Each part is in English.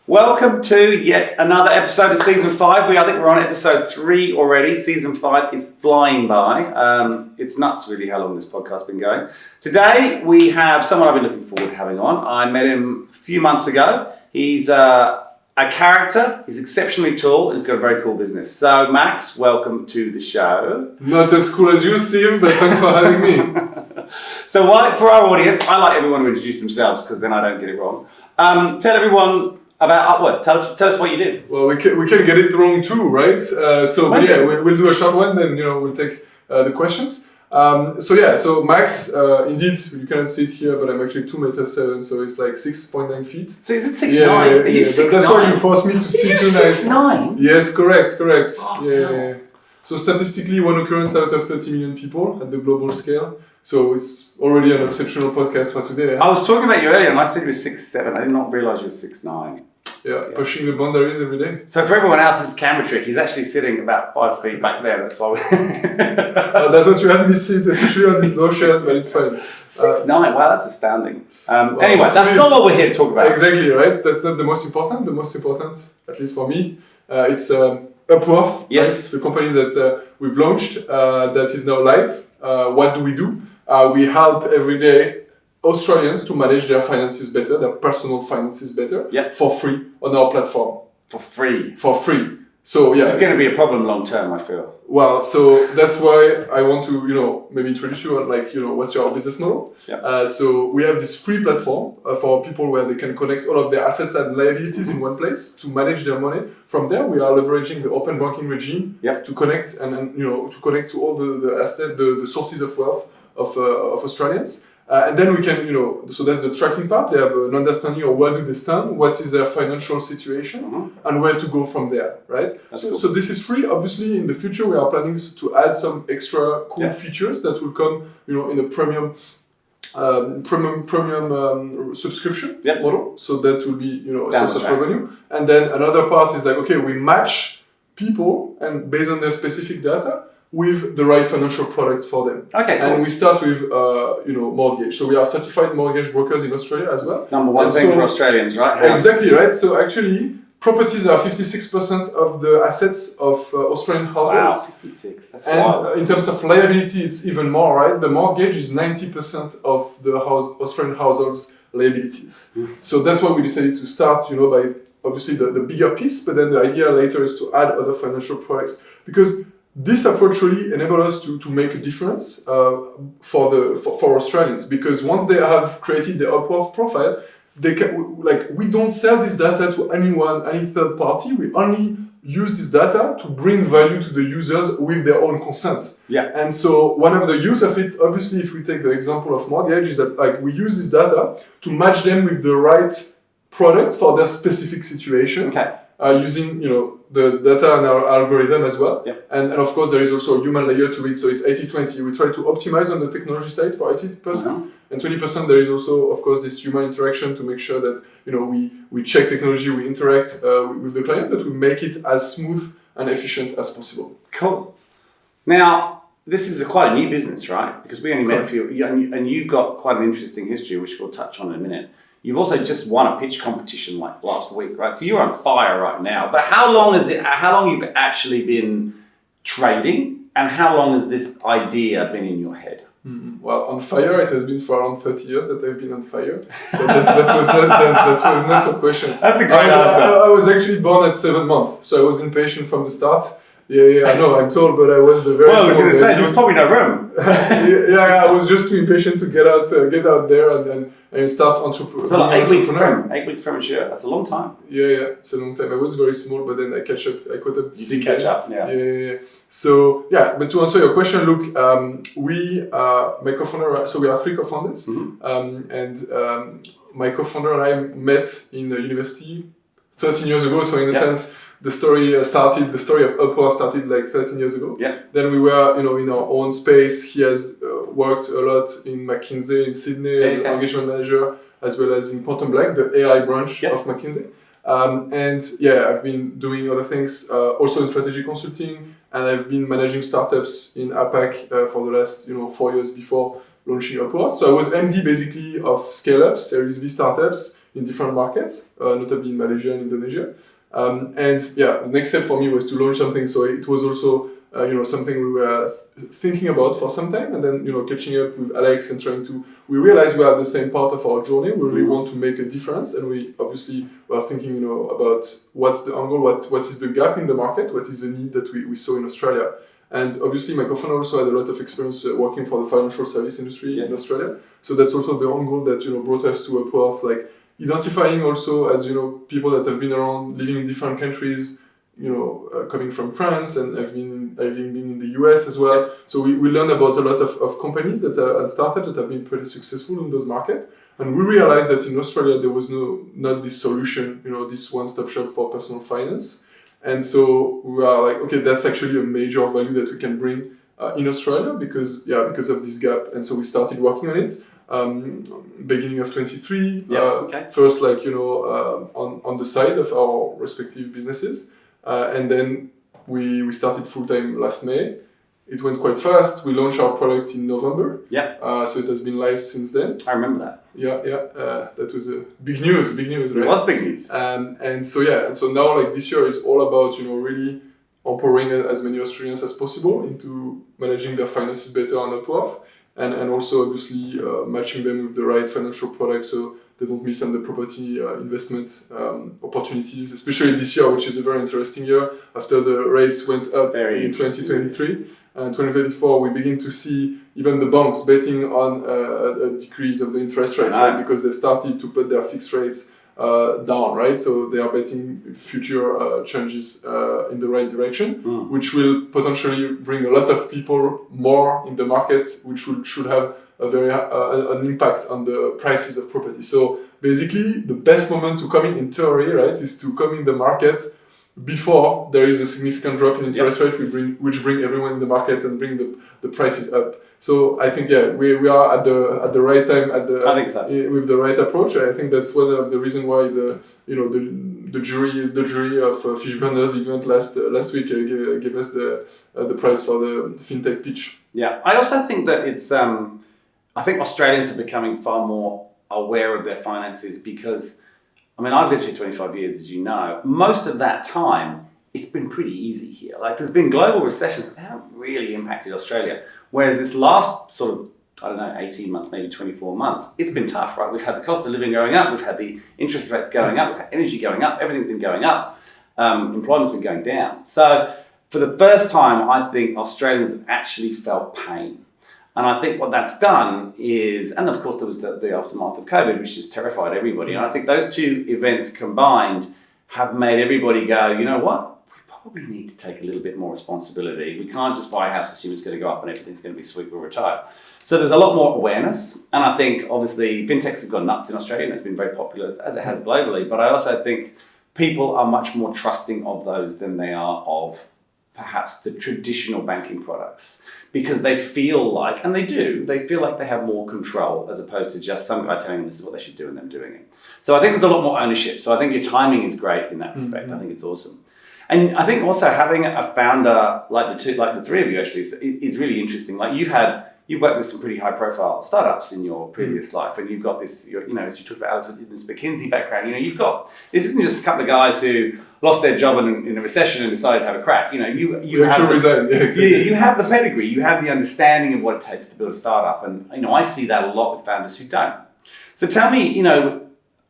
Welcome to yet another episode of Season 5. I think we're on episode 3 already. Season 5 is flying by. It's nuts really how long this podcast's been going. Today we have someone I've been looking forward to having on. I met him a few months ago. He's a character, he's exceptionally tall, and he's got a very cool business. So Max, welcome to the show. Not as cool as you, Steve, but thanks for having me. So for our audience, I like everyone to introduce themselves because then I don't get it wrong. Tell everyone about Upworth. Tell us what you do. Well, we can get it wrong too, right? We'll do a short one, then we'll take the questions. So Max, indeed, you cannot see it here, but I'm actually 2'7", so it's like 6.9 feet. So is it 6'9"? Are you 6'9"? That's why you forced me to see tonight. 6'9"? Yes, correct. Oh, Yeah. So statistically, one occurrence out of 30 million people at the global scale. So it's already an exceptional podcast for today. I was talking about you earlier, and I said you were 6'7". I did not realise you were 6'9". Yeah, pushing the boundaries every day. So for everyone else's camera trick, he's actually sitting about 5 feet back there. That's why that's what you had me sit, especially on these low shares, but it's fine. 6'9", wow, that's astounding. Anyway, that's not what we're here to talk about. Exactly, right? That's not the most important. The most important, at least for me, it's Upworth. Yes. Right? It's a company that we've launched that is now live. What do? We help every day Australians to manage their finances better, their personal finances better, for free on our platform. For free? For free. So This is going to be a problem long term, I feel. Well, so that's why I want to, maybe introduce you on what's your business model. Yeah. So we have this free platform for people where they can connect all of their assets and liabilities in one place to manage their money. From there, we are leveraging the open banking regime to connect to connect to all the assets, the sources of wealth of Australians. And then we can, so that's the tracking part. They have an understanding of where do they stand, what is their financial situation, and where to go from there, right? So this is free. Obviously, in the future, we are planning to add some extra cool features that will come, in a premium subscription model. So that will be, a source of revenue. And then another part is we match people and based on their specific data, with the right financial product for them. Okay, cool. And we start with, mortgage. So we are certified mortgage brokers in Australia as well. Number one thing for Australians, right? Exactly, right? So actually, properties are 56% of the assets of Australian households. Wow, 56, that's wild. And in terms of liability, it's even more, right? The mortgage is 90% of the Australian households' liabilities. So that's why we decided to start, by obviously the bigger piece, but then the idea later is to add other financial products. Because this approach really enables us to make a difference for Australians, because once they have created the Upworth profile, they can we don't sell this data to anyone, any third party. We only use this data to bring value to the users with their own consent. Yeah. And so one of the use of it, obviously, if we take the example of mortgage, is that we use this data to match them with the right product for their specific situation. Okay. Using the data and our algorithm as well. Yeah. And of course there is also a human layer to it, so it's 80-20. We try to optimize on the technology side for 80%, and 20% there is also of course this human interaction to make sure that we check technology, we interact with the client, but we make it as smooth and efficient as possible. Cool. Now this is quite a new business, right? Because we only met a few, and you've got quite an interesting history, which we'll touch on in a minute. You've also just won a pitch competition last week, right? So you're on fire right now. But how long you've actually been trading, and how long has this idea been in your head? Well, on fire, it has been for around 30 years that I've been on fire. So that was not a question. That's a great answer. I was actually born at 7 months, so I was impatient from the start. Yeah, I know, I'm told, but I was the very... Well, I was going to say, there's probably no room. I was just too impatient to get out there and start entrepreneur. So 8 weeks premature, that's a long time. Yeah, it's a long time. I was very small, but then I caught up. You did catch up, yeah. Yeah. So, but to answer your question, look, my co-founder, so we are 3 co-founders, and my co-founder and I met in university 13 years ago, so in a sense, the story of Upworth started 13 years ago. Yeah. Then we were, in our own space. He has worked a lot in McKinsey in Sydney as an engagement manager, as well as in Quantum Black, the AI branch of McKinsey. I've been doing other things, also in strategy consulting, and I've been managing startups in APAC for the last 4 years before launching Upworth. So I was MD basically of scale-ups, Series B startups, in different markets, notably in Malaysia and Indonesia. The next step for me was to launch something. So it was also something we were thinking about for some time, and then catching up with Alex and we realized we are at the same part of our journey. We really want to make a difference, and we obviously were thinking about what's the angle, what is the gap in the market, what is the need that we saw in Australia. And obviously my co-founder also had a lot of experience working for the financial service industry in Australia. So that's also the angle that brought us to Upworth, like identifying also as people that have been around, living in different countries, coming from France and having been in the US as well. So we learned about a lot of companies and startups that have been pretty successful in those markets. And we realized that in Australia there was not this solution, this one-stop shop for personal finance. And so we are like, okay, that's actually a major value that we can bring in Australia because of this gap. And so we started working on it. Beginning of 23, first on the side of our respective businesses. And then we started full-time last May. It went quite fast. We launched our product in November. So it has been live since then. I remember that. That was a big news, right? It was big news. And so now this year is all about really empowering as many Australians as possible into managing their finances better on Upworth, and also obviously matching them with the right financial products so they don't miss on the property investment opportunities, especially this year, which is a very interesting year after the rates went up in 2023. And 2024, we begin to see even the banks betting on a decrease of the interest rates, right? Because they've started to put their fixed rates down, right? So they are betting future changes in the right direction, which will potentially bring a lot of people more in the market, which should have a very an impact on the prices of property. So basically, the best moment to come in theory, right, is to come in the market before there is a significant drop in interest rate, which bring everyone in the market and bring the prices up. So I think we are at the right time I think so. With the right approach. I think that's one of the reasons why the jury of Fish Branders event last week gave us the prize for the fintech pitch. Yeah, I also think that it's I think Australians are becoming far more aware of their finances because, I've lived here 25 years, as you know. Most of that time, it's been pretty easy here. There's been global recessions, but they haven't really impacted Australia. Whereas this last sort of, 18 months, maybe 24 months, it's been tough, right? We've had the cost of living going up, we've had the interest rates going up, we've had energy going up, everything's been going up, employment's been going down. So for the first time, I think Australians have actually felt pain. And I think what that's done is, and of course there was the aftermath of COVID, which just terrified everybody. And I think those two events combined have made everybody go, you know what? We probably need to take a little bit more responsibility. We can't just buy a house, assume it's going to go up and everything's going to be sweet, we'll retire. So there's a lot more awareness. And I think obviously fintechs have gone nuts in Australia and it's been very popular as it has globally. But I also think people are much more trusting of those than they are of perhaps the traditional banking products, because they feel like, and they feel like they have more control as opposed to just some guy telling them this is what they should do and them doing it. So I think there's a lot more ownership. So I think your timing is great in that respect. Mm-hmm. I think it's awesome. And I think also having a founder like the three of you actually is really interesting. You've worked with some pretty high profile startups in your previous life, and you've got this, as you talked about Alex, with this McKinsey background, this isn't just a couple of guys who lost their job in a recession and decided to have a crack. You have the pedigree, you have the understanding of what it takes to build a startup. And, I see that a lot with founders who don't. So tell me,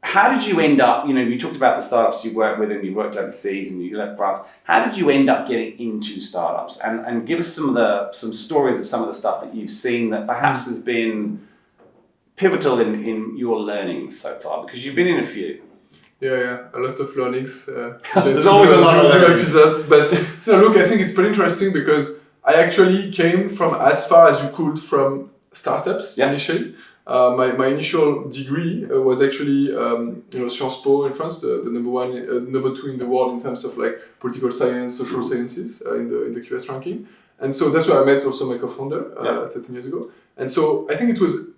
how did you end up, you talked about the startups you worked with and you worked overseas and you left France. How did you end up getting into startups? And give us some stories of some of the stuff that you've seen that perhaps has been pivotal in your learnings so far, because you've been in a few. Yeah, a lot of learnings. There's always a lot of learnings. Episodes, but no, look, I think it's pretty interesting because I actually came from as far as you could from startups initially. My initial degree was actually Sciences Po in France, the number two in the world in terms of political science, social sciences in the QS ranking, and so that's where I met also my co-founder 13 years ago. And so I think it was,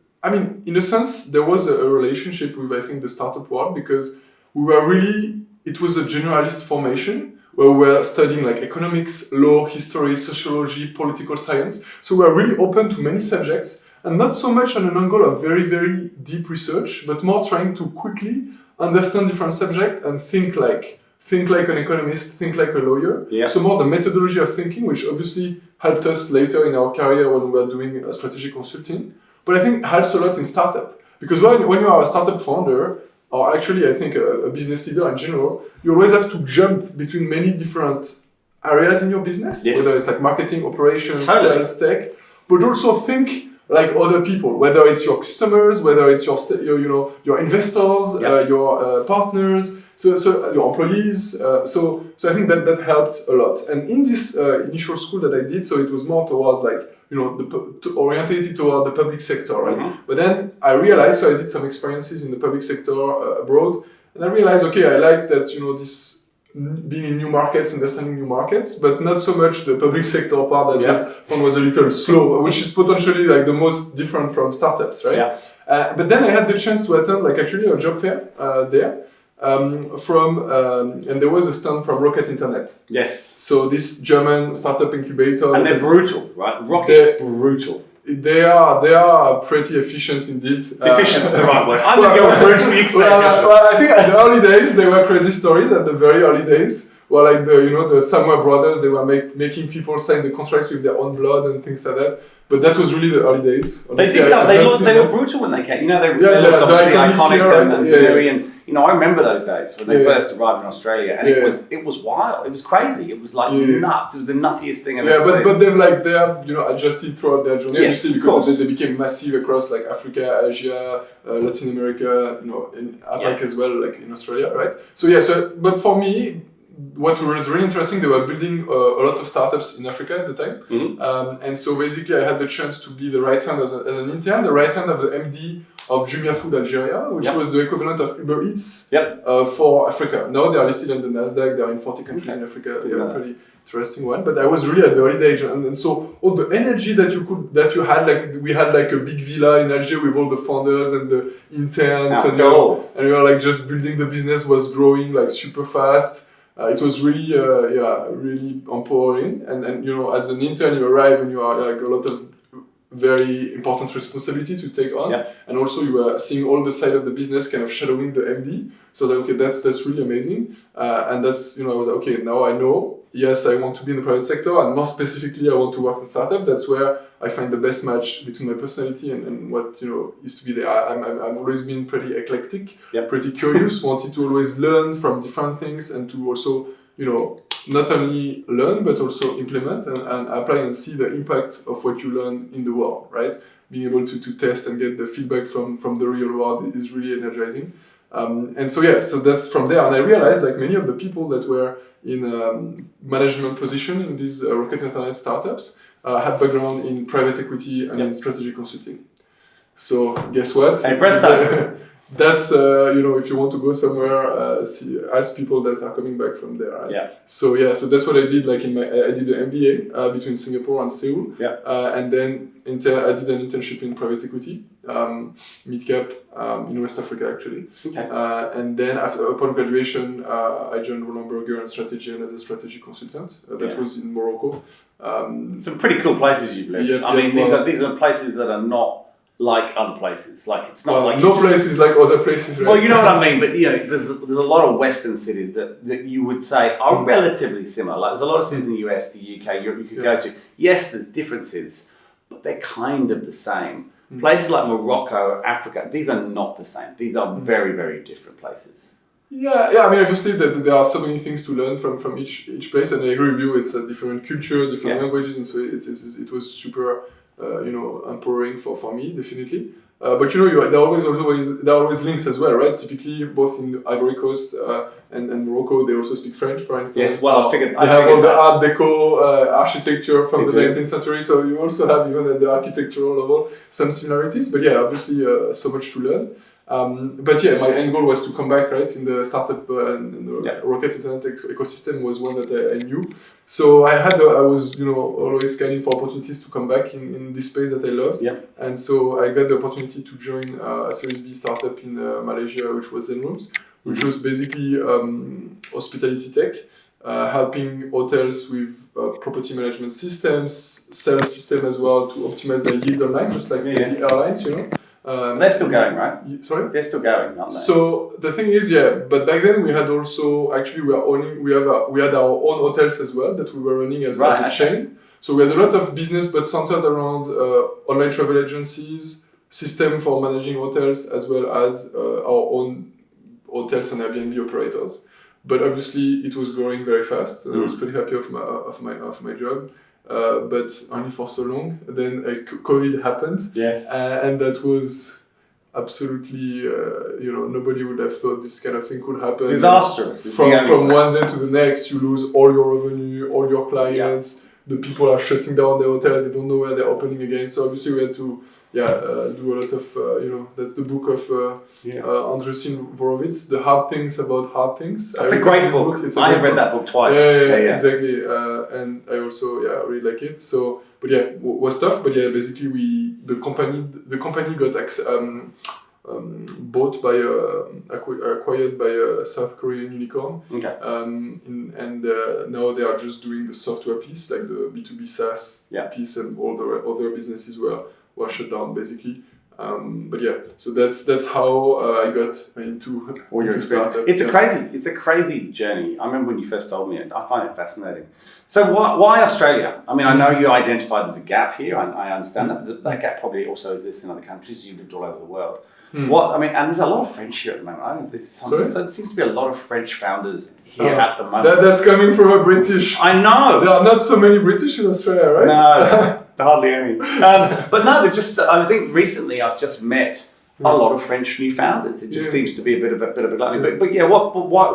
in a sense, there was a relationship with the startup world because it was a generalist formation where we were studying economics, law, history, sociology, political science. So we were really open to many subjects. and not so much on an angle of very, very deep research, but more trying to quickly understand different subjects and think like an economist, think like a lawyer. Yeah. So more the methodology of thinking, which obviously helped us later in our career when we were doing strategic consulting. But I think helps a lot in startup. Because when you are a startup founder, or actually I think a business leader in general, you always have to jump between many different areas in your business, whether it's like marketing, operations, sales, tech, but also think like other people, whether it's your customers, whether it's your investors, your partners, so your employees. So I think that helped a lot. And in this initial school that I did, so it was more towards like orientated toward the public sector, right? Mm-hmm. But then I realized, so I did some experiences in the public sector abroad, and I realized, okay, I like that this being in new markets, understanding new markets, but not so much the public sector part that was a little slow, which is potentially like the most different from startups, right? Yeah. But then I had the chance to attend like actually a job fair there. And there was a stand from Rocket Internet. Yes. So this German startup incubator. And they're brutal, right? Rocket's brutal. They are pretty efficient indeed. Efficient is the right word. I think you're brutal, you can say efficient. Well, I think at the early days, there were crazy stories at the very early days. Well, like the Samuel brothers, they were making people sign the contracts with their own blood and things like that. But that was really the early days. Honestly, they were brutal when they came. They looked obviously iconic and scary. And I remember those days when they first arrived in Australia, and it was wild. It was crazy. It was like nuts. It was the nuttiest thing I've ever seen. But they have adjusted throughout their journey, obviously, because they became massive across like Africa, Asia, Latin America, in APAC as well, like in Australia, right? But for me, what was really interesting, they were building a lot of startups in Africa at the time. Mm-hmm. And so basically I had the chance to be the right hand as an intern, the right hand of the MD of Jumia Food Algeria, which was the equivalent of Uber Eats for Africa. Now they are listed on the Nasdaq, they are in 40 countries in Africa. They are a pretty interesting one. But I was really at the early age, and so all the energy that you had, like we had like a big villa in Alger with all the founders and the interns, and we were like just building the business, was growing like super fast. It was really, really empowering. And as an intern, you arrive and you are like a lot of very important responsibility to take on. Yeah. And also you are seeing all the side of the business kind of shadowing the MD. So that's really amazing. And that's, I was like, okay, now I know, yes, I want to be in the private sector, and more specifically, I want to work in startup. That's where I find the best match between my personality and what, is to be there. I've always been pretty eclectic, pretty curious, wanted to always learn from different things and to also, not only learn, but also implement and apply and see the impact of what you learn in the world, right? Being able to test and get the feedback from the real world is really energizing. So that's from there. And I realized like many of the people that were in management position in these Rocket Internet startups had background in private equity and in strategic consulting. So guess what? Hey, presto! That's if you want to go somewhere, ask people that are coming back from there. Right? Yeah. So that's what I did. Like I did an MBA between Singapore and Seoul. Yeah. And then I did an internship in private equity, mid-cap in West Africa actually. Okay. And then upon graduation, I joined Roland Berger and Strategy as a strategy consultant. That was in Morocco. Some pretty coal places you've lived. Yeah, I mean, these are places that are not like other places. Like it's not like no place is like other places, right? Well, you know what I mean. But there's a lot of Western cities that you would say are relatively similar. Like there's a lot of cities in the US, the UK, Europe you could go to. Yes, there's differences, but they're kind of the same. Mm-hmm. Places like Morocco, Africa, these are not the same. These are very, very different places. Yeah. I mean, obviously, there are so many things to learn from each place, and I agree with you. It's different cultures, different languages, and so it was super. Empowering for me, definitely. But there are always links as well, right? Typically, both in Ivory Coast and Morocco, they also speak French, for instance. Yes, well, I figured. They have all the Art Deco architecture from the 19th century, so you also have, even at the architectural level, some similarities. But obviously, so much to learn. But my end goal was to come back, right, in the startup and the Rocket Internet ecosystem was one that I knew. So I was always scanning for opportunities to come back in this space that I loved. Yeah. And so I got the opportunity to join a Series B startup in Malaysia, which was Zen Rooms, which was basically hospitality tech. helping hotels with property management systems, sales system as well to optimize their yield online, just like the airlines, they're still going, right? Sorry? They're still going, aren't they? So the thing is, but back then we had also, actually we had our own hotels as well that we were running as a chain. So we had a lot of business, but centered around online travel agencies, system for managing hotels, as well as our own hotels and Airbnb operators. But obviously it was growing very fast. I was pretty happy of my job. But only for so long. Then COVID happened. Yes. And that was absolutely, nobody would have thought this kind of thing could happen. Disastrous. From one day to the next, you lose all your revenue, all your clients. The people are shutting down their hotel. They don't know where they're opening again. So obviously we had to do a lot of, that's the book of Andresin Horowitz, The Hard Things About Hard Things. It's a great book. I have read that book twice. Yeah, exactly. And I also, really like it. So, but was tough. But basically the company got bought by acquired by a South Korean unicorn. Okay. And now they are just doing the software piece, like the B2B SaaS piece, and all the other businesses were shut down basically. So that's how I got into startup. It's a crazy journey. I remember when you first told me it. I find it fascinating. So why Australia? I mean, I know you identified there's a gap here. I understand that, but that gap probably also exists in other countries. You've lived all over the world. And there's a lot of French here at the moment. I don't know if there seems to be a lot of French founders here at the moment. That's coming from a British. I know. There are not so many British in Australia, right? No, hardly any. But no, I think recently I've just met a lot of French new founders. It just seems to be a bit of a gluttony. But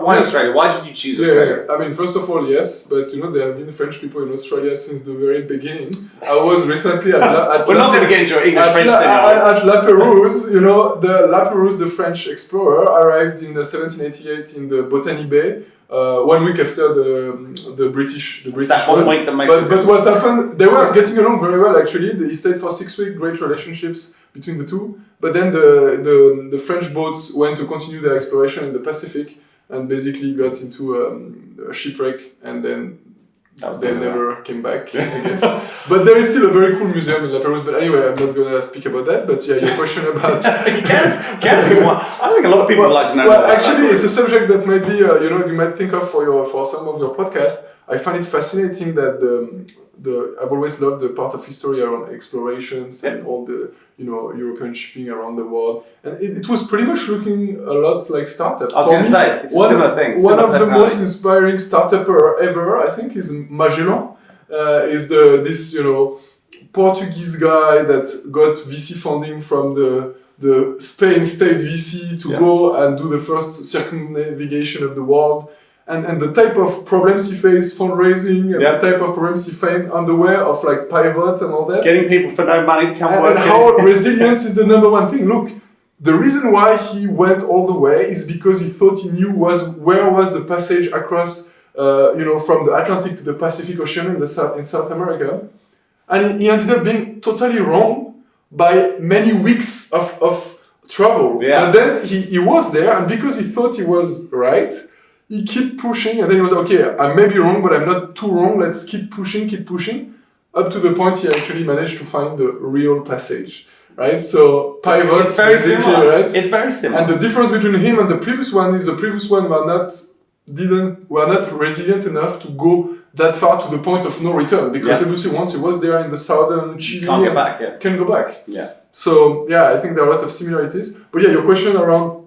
why Australia? Why did you choose Australia? I mean, first of all, yes, but there have been French people in Australia since the very beginning. I was recently at we're not going to get into English French thing. At La Pérouse, the French explorer arrived in 1788 in the Botany Bay. 1 week after the British that 1 week that makes but what happened, they were getting along very well actually. They stayed for 6 weeks, great relationships between the two, but then the French boats went to continue their exploration in the Pacific and basically got into a shipwreck, and then they never came back, I guess. But there is still a very cool museum in La Pérouse. But anyway, I'm not going to speak about that. But your question about... you can if you want. I think a lot of people would like to know Well, actually, it's a subject that maybe, you might think of for some of your podcasts. I find it fascinating that I've always loved the part of history around explorations and all the, European shipping around the world. And it was pretty much looking a lot like startup. I was going to say, it's a similar thing. One of the most inspiring startupper ever, I think, is Magellan. Is this Portuguese guy that got VC funding from the Spain state VC to go and do the first circumnavigation of the world. And the type of problems he faced fundraising, and the type of problems he found on the way of like pivot and all that. Getting people for no money to come work. And how resilience is the number one thing. Look, the reason why he went all the way is because he thought he knew where was the passage across, from the Atlantic to the Pacific Ocean in South America. And he ended up being totally wrong by many weeks of travel. Yeah. And then he was there, and because he thought he was right, he kept pushing, and then he was okay, I may be wrong, but I'm not too wrong, let's keep pushing, up to the point he actually managed to find the real passage, right? So pivot, it's very similar, right? It's very similar. And the difference between him and the previous one is the previous one were not resilient enough to go that far to the point of no return, because obviously once he was there in the southern Chile, can't go back. Yeah. So I think there are a lot of similarities. But your question around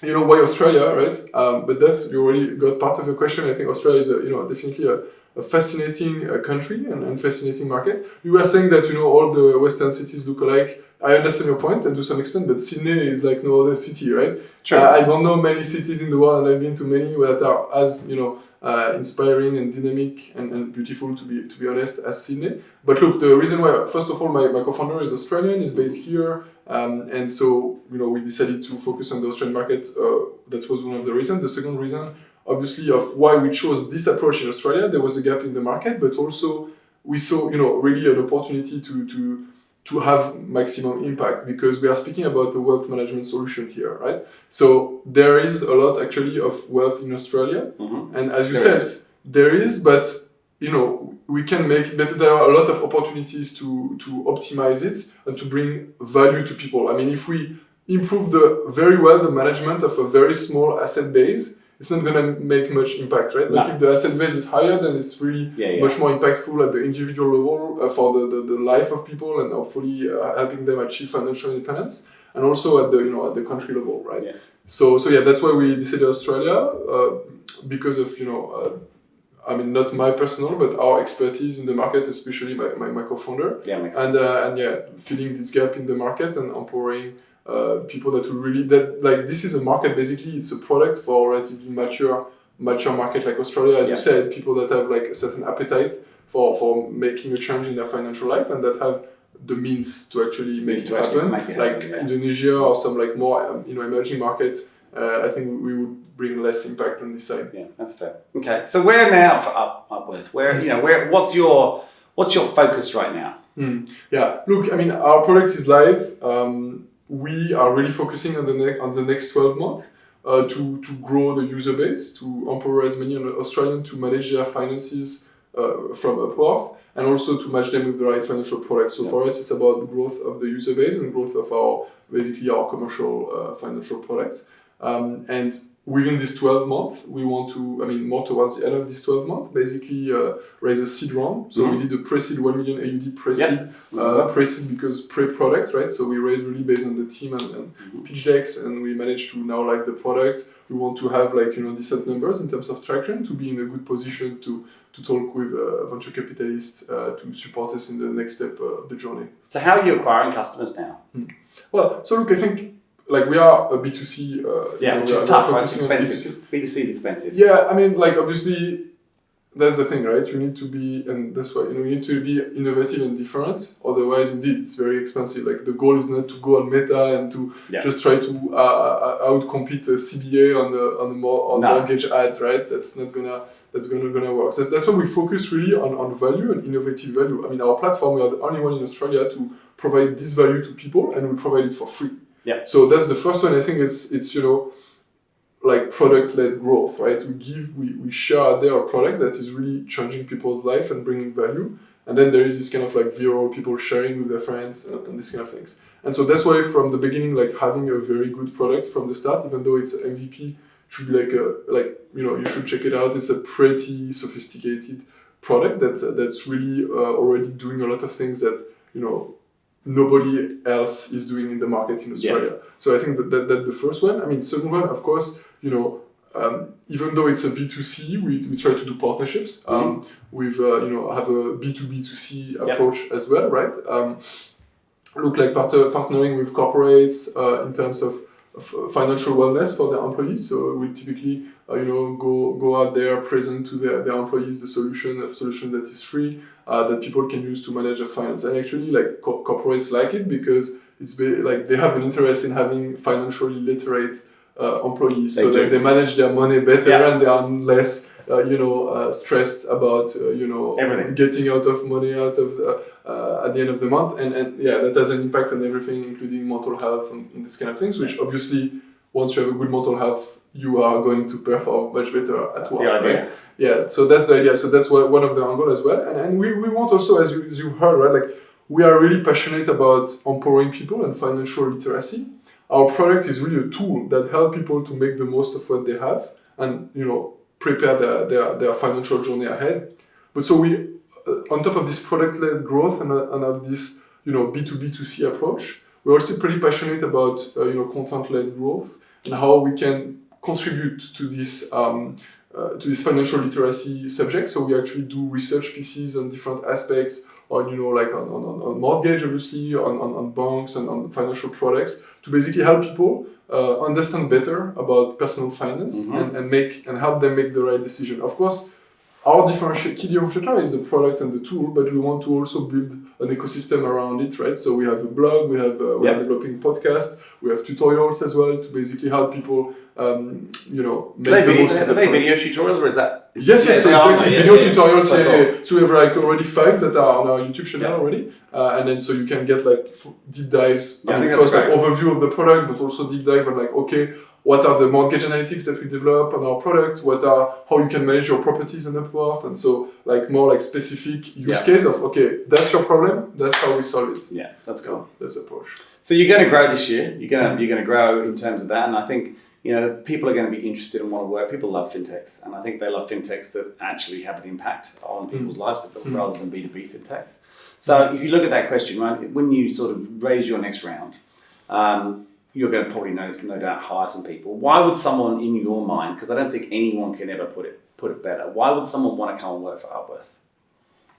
why Australia, right? But you already got part of the question. I think Australia is definitely a fascinating country and fascinating market. You were saying that all the Western cities look alike. I understand your point, and to some extent, but Sydney is like no other city, right? True. I don't know many cities in the world, and I've been to many that are as inspiring and dynamic and beautiful, to be honest, as Sydney. But look, the reason why, first of all, my co-founder is Australian, is based here, and so we decided to focus on the Australian market. That was one of the reasons. The second reason, obviously, of why we chose this approach in Australia, there was a gap in the market, but also we saw really an opportunity to have maximum impact, because we are speaking about the wealth management solution here, right? So there is a lot actually of wealth in Australia, and as you said, there is, but we can make it better. There are a lot of opportunities to optimize it and to bring value to people. I mean, if we improve the management of a very small asset base, it's not going to make much impact, right? But if the asset base is higher, then it's really much more impactful at the individual level for the life of people, and hopefully helping them achieve financial independence, and also at the country level, right? Yeah. So that's why we decided Australia, because of I mean, not my personal, but our expertise in the market, especially my co-founder, filling this gap in the market and empowering people that will really this is a market, basically it's a product for a relatively mature market like Australia, as you said, people that have like a certain appetite for making a change in their financial life and that have the means to actually make it happen, Indonesia or some like more emerging markets. I think we would bring less impact on this side. Yeah, that's fair. Okay, so where now for Upworth? Where what's your focus right now? Yeah, look, I mean, our product is live. We are really focusing on the next 12 months to grow the user base, to empower as many Australians to manage their finances from Upworth, and also to match them with the right financial products. So for us, it's about the growth of the user base and growth of our commercial financial products. And within this 12 months, we want to, more towards the end of this 12 months, basically raise a seed round. So we did a pre-seed 1 million AUD pre-seed, pre-seed because pre-product, right? So we raised really based on the team and pitch decks, and we managed to now live the product. We want to have decent numbers in terms of traction to be in a good position to talk with venture capitalists to support us in the next step of the journey. So how are you acquiring customers now? Well, so look, I think we are a B2C. Which is tough, right? It's expensive. B2C is expensive. Yeah, obviously, that's the thing, right? You need to be, and that's why, you need to be innovative and different. Otherwise, indeed, it's very expensive. The goal is not to go on Meta and to just try to outcompete CBA on mortgage ads, right? That's gonna work. So that's why we focus really on value and innovative value. I mean, our platform, we are the only one in Australia to provide this value to people, and we provide it for free. Yeah. So that's the first one. I think it's product-led growth, right? We share their product that is really changing people's life and bringing value. And then there is this kind of viral people sharing with their friends and this kind of things. And so that's why from the beginning, having a very good product from the start, even though it's an MVP, should be you should check it out. It's a pretty sophisticated product that's really already doing a lot of things that, nobody else is doing in the market in Australia. Yeah. So I think that the first one. Second one, of course, even though it's a B2C, we try to do partnerships. We've have a B2B2C approach as well, right? Partnering with corporates in terms of financial wellness for their employees. So we typically go out there, present to their employees a solution that is free, that people can use to manage their finance. And actually, corporates like it because it's they have an interest in having financially literate employees, so that they manage their money better and they are less stressed about everything, getting out of money at the end of the month, and that has an impact on everything, including mental health and this kind of things, which obviously once you have a good mental health, you are going to perform much better at work. The idea. Right? Yeah, so that's the idea. So that's one of the angles as well. And we want also, as you heard, right, we are really passionate about empowering people and financial literacy. Our product is really a tool that helps people to make the most of what they have and, prepare their financial journey ahead. But so we, on top of this product-led growth and of this, B2B2C approach, we're also pretty passionate about, content-led growth and how we can contribute to this financial literacy subject. So we actually do research pieces on different aspects on, on mortgage, obviously, on banks and on financial products to basically help people understand better about personal finance and help them make the right decision. Of course, our key differentiator is the product and the tool, but we want to also build an ecosystem around it, right? So we have a blog, we are developing podcasts, we have tutorials as well to basically help people, make the most of the Are they video tutorials or is that? Yes, so exactly. Video tutorials. So we have already 5 that are on our YouTube channel already, and then so you can get deep dives. First overview of the product, but also deep dive on what are the mortgage analytics that we develop on our product, how you can manage your properties on Upworth, and so like more like specific use case of, okay, that's your problem, that's how we solve it. Yeah, that's cool. That's the approach. So you're going to grow this year. You're going to grow in terms of that, and I think people are going to be interested and want to work. People love fintechs, and I think they love fintechs that actually have an impact on people's lives, but rather than B2B fintechs. So if you look at that question, right, when you sort of raise your next round, you're going to probably no doubt hire some people. Why would someone in your mind, because I don't think anyone can ever put it better, why would someone want to come and work for Upworth?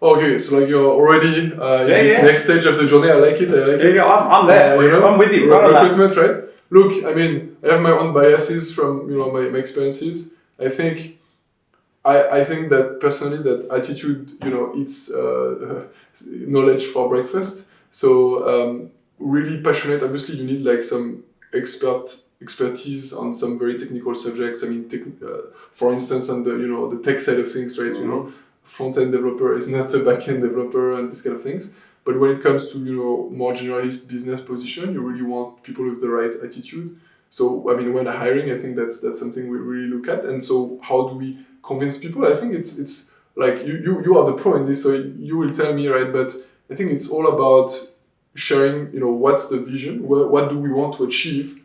Okay, so like you're already in this next stage of the journey. I like it. I'm there. I'm with you. Recruitment, right? Look, I mean, I have my own biases from my experiences. I think that personally, that attitude, it's knowledge for breakfast. So really passionate. Obviously, you need like some expertise on some very technical subjects. I mean, for instance, on the tech side of things, right? Mm-hmm. Front-end developer is not a back-end developer and this kind of things. But when it comes to more generalist business position, you really want people with the right attitude. So I mean, when hiring, I think that's something we really look at. And so how do we convince people? I think it's like you are the pro in this, so you will tell me, right? But I think it's all about sharing. What's the vision? What do we want to achieve?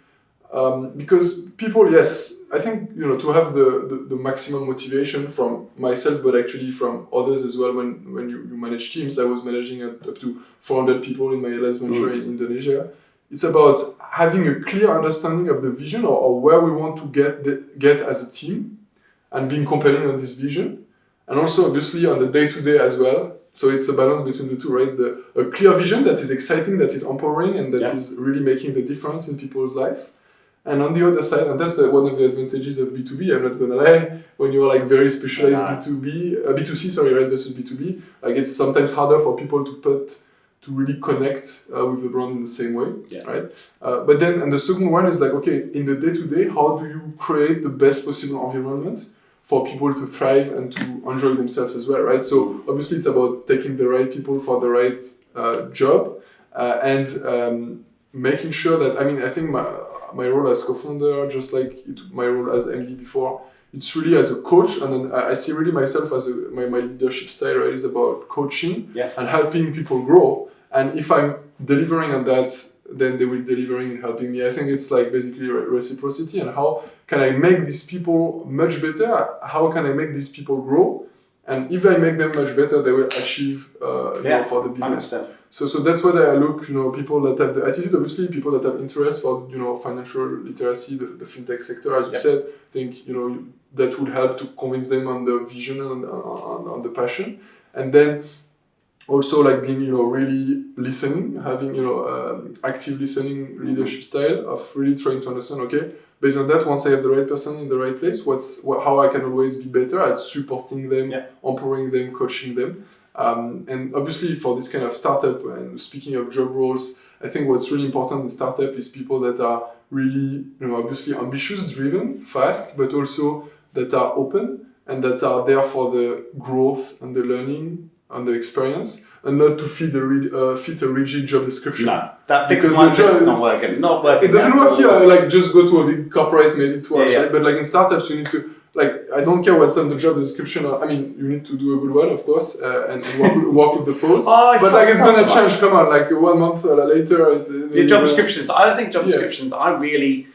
Because people, yes, I think to have the maximum motivation from myself, but actually from others as well. When you manage teams, I was managing up to 400 people in my last venture in Indonesia. It's about having a clear understanding of the vision or where we want to get as a team, and being compelling on this vision, and also obviously on the day-to-day as well. So it's a balance between the two, right? A clear vision that is exciting, that is empowering, and that is really making the difference in people's life. And on the other side, and that's one of the advantages of B2B, I'm not gonna lie, when you're like very specialized B2C, right, versus B2B, like it's sometimes harder for people to really connect with the brand in the same way, right? But then, and the second one is like, okay, in the day-to-day, how do you create the best possible environment for people to thrive and to enjoy themselves as well, right? So obviously it's about taking the right people for the right job, and making sure that, I think my role as co-founder, just like my role as MD before, it's really as a coach, and then I see really myself as my leadership style, right, is about coaching and helping people grow. And if I'm delivering on that, then they will delivering and helping me. I think it's like basically reciprocity, and how can I make these people much better? How can I make these people grow? And if I make them much better, they will achieve for the business. 100%. So that's what I look, people that have the attitude, obviously people that have interest for, financial literacy, the fintech sector, as you said, I think, that would help to convince them on the vision and on the passion. And then also like being, really listening, having, active listening leadership style of really trying to understand, okay, based on that, once I have the right person in the right place, how I can always be better at supporting them, empowering them, coaching them. And obviously for this kind of startup, and speaking of job roles, I think what's really important in startup is people that are really, obviously ambitious, driven, fast, but also that are open and that are there for the growth and the learning and the experience, and not to fit a rigid job description. No, that fixed mindset's not working. It doesn't work here. Like just go to a big corporate, maybe to us, right? But like in startups, you need to. Like, I don't care what's on the job description. You need to do a good one, of course, and work with the pros. But like, it's gonna change. Come on, like 1 month later. Your job descriptions. I don't think job descriptions. I really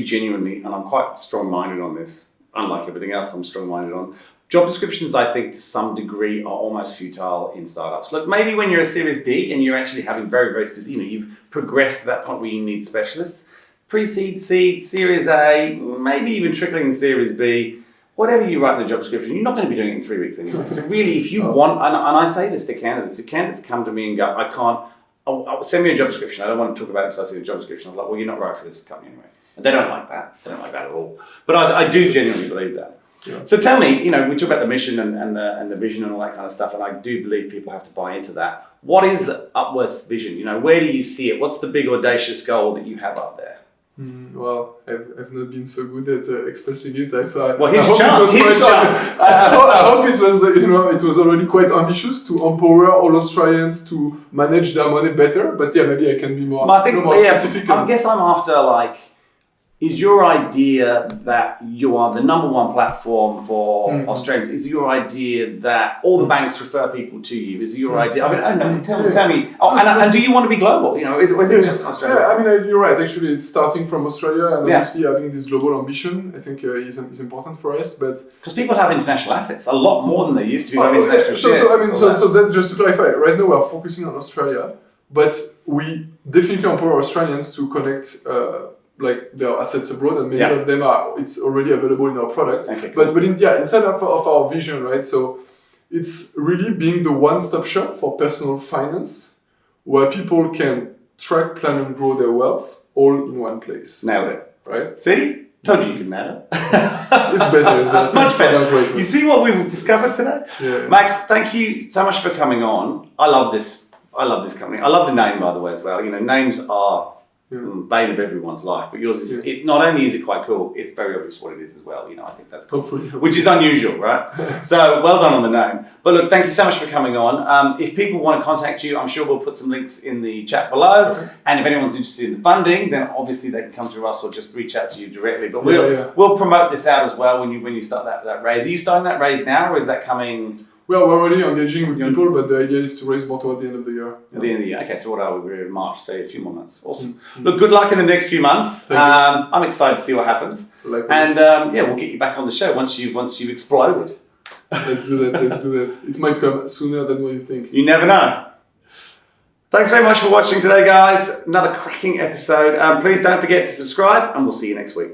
genuinely, and I'm quite strong-minded on this. Unlike everything else, I'm strong-minded on. Job descriptions, I think, to some degree, are almost futile in startups. Look, maybe when you're a Series D and you're actually having very, very specific, you've progressed to that point where you need specialists. Pre-seed, seed, Series A, maybe even trickling Series B, whatever you write in the job description, you're not going to be doing it in 3 weeks anyway. So really, if you want, and I say this to candidates, if candidates come to me and go, I can't, send me a job description, I don't want to talk about it until I see the job description. I'm like, well, you're not right for this company anyway. And they don't like that. They don't like that at all. But I do genuinely believe that. Yeah. So tell me, we talk about the mission and the vision and all that kind of stuff, and I do believe people have to buy into that. What is Upworth's vision? Where do you see it? What's the big audacious goal that you have up there? Well, I've not been so good at expressing it. I thought. Well, here's your chance. I hope it was, it was already quite ambitious to empower all Australians to manage their money better. But yeah, maybe I can be more, more specific. I guess I'm after is your idea that you are the number one platform for Australians? Is your idea that all the banks refer people to you? Is your idea? I mean, I don't know. Tell me. Oh, and do you want to be global? You know, is it just Australia? Yeah, I mean, you're right. Actually, it's starting from Australia, and obviously having this global ambition, I think, is important for us. But because people have international assets a lot more than they used to be. So then just to clarify, right now we are focusing on Australia, but we definitely empower Australians to connect. Like their assets abroad, and many of them it's already available in our product. Okay, cool. But inside of our vision, right? So it's really being the one-stop shop for personal finance, where people can track, plan, and grow their wealth all in one place. Nailed it. Right? See? Told you could nail it. It's better. Much better. You see what we've discovered today? Yeah. Max, thank you so much for coming on. I love this company. I love the name, by the way, as well. You know, names are bane of everyone's life, but yours is it. Not only is it quite cool, it's very obvious what it is as well. You know, I think that's cool, which is unusual, right? So well done on the name. But look, thank you so much for coming on. If people want to contact you, I'm sure we'll put some links in the chat below. Okay. And if anyone's interested in the funding, then obviously they can come to us or just reach out to you directly. But we'll promote this out as well when you start that raise. Are you starting that raise now, or is that coming? Well, we're already engaging with people, but the idea is to raise more toward the end of the year. At the end of the year. Okay, so what are we? We're in March, so a few more months. Awesome. Look, good luck in the next few months. I'm excited to see what happens. Likewise. And we'll get you back on the show once you've exploded. Let's do that. It might come sooner than what you think. You never know. Thanks very much for watching today, guys. Another cracking episode. Please don't forget to subscribe, and we'll see you next week.